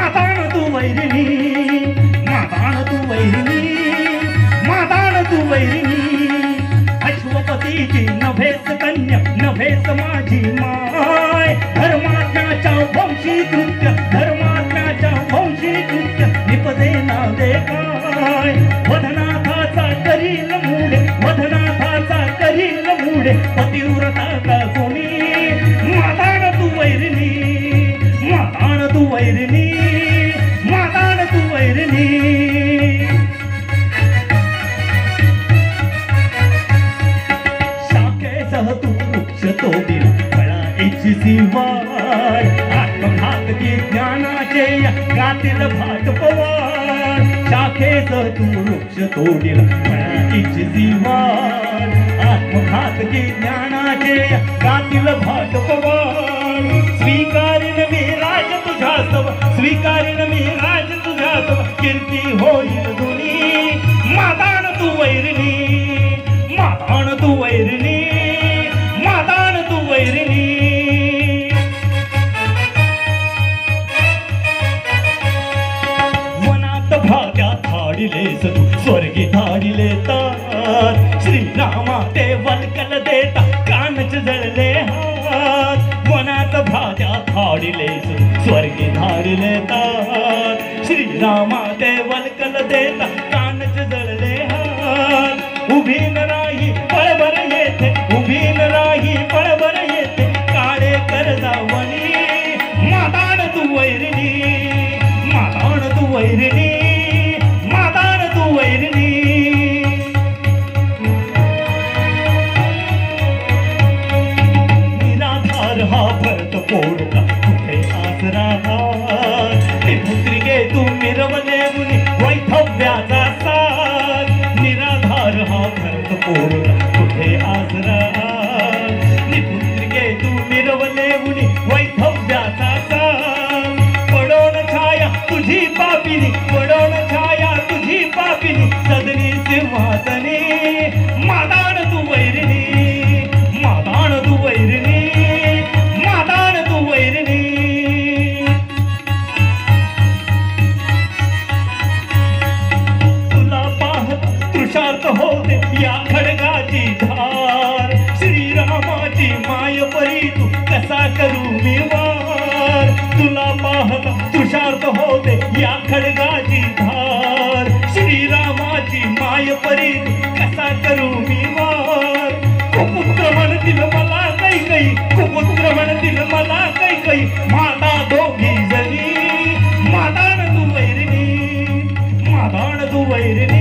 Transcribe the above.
माताण तू वैरिणी, माताण तू वैरिणी, माताण तू वैरिणी. अश्वपतीची नभेस कन्या, नभेस माझी माय. धर्माज्ञाच्या वंशी कृत्य, धर्माज्ञाच्या वंशी कृत्य निपदे ना दे काय. वधनाथाचा करील मुडे, वधनाथाचा करील मुडे पतिव्रता का कोणी. माताण तू वैरिणी, माताण तू वैरिणी, माताण तू वैरिणी. शाखेसह तू वृक्ष तोडील फळा इच्छिसी वाढ. आत्मघातकी ज्ञानाचे गातील भाट पवार. शाखेसह तू वृक्ष तोडील फळा इच्छिसी वाढ. आत्मघातकी ज्ञानाचे गातील भाट पवार. स्वीकारीन मी राज तुझ्या सव, स्वीकारीन मी राज तुझ्या सव कीर्ती होईल दुनी. माताण तू वैरिणी, माताण तू वैरिणी, माताण तू वैरिणी. वनात भाग्या धाडिलेस तू स्वर्गी धाडिले तर. श्रीरामा ते वल्कल देता कानच जळले हात. वनात भाग्या धाडिलेस स्वर्गी धाडिले तर. श्रीरामा ते वल्कल देता कानच जळले हात. उभी न राही पळभर येथे, उभी न राही पळभर येथे काळे करजावणी. माताण तू वैरिणी, माताण तू वैरिणी, माताण तू वैरिणी. निराधार हा भरत पोडला कुठे आसरा. निपुत्रिके तू मिरवले मुनी वैधव्याचा साथ. निराधार हा भरत पोडला कुठे आसरा. निपुत्रिके तू मिरवले मुनी वैधव्याचा साथ. पडोन छाया तुझी पापिनी, पडोन छाया तुझी पापिनी सदनी सिंहासनी. माताण तू वैरिणी, माताण तू वैरिणी, माताण तू वैरिणी. तुला पाहत तृषार्थ होते या खडगाची धार. श्रीरामाची माय परी तू कसा करू मी वार. तुला पाहत तृषार्थ होते या खडगाची धार. श्रीरामाची माय परी तू कसा करू मी वार. कुपुत्र म्हणतील मला कैकई, कुपुत्र म्हणतील मला कैकई माता दोघी जणी. माताण तू वैरिणी, माताण तू वैरिणी.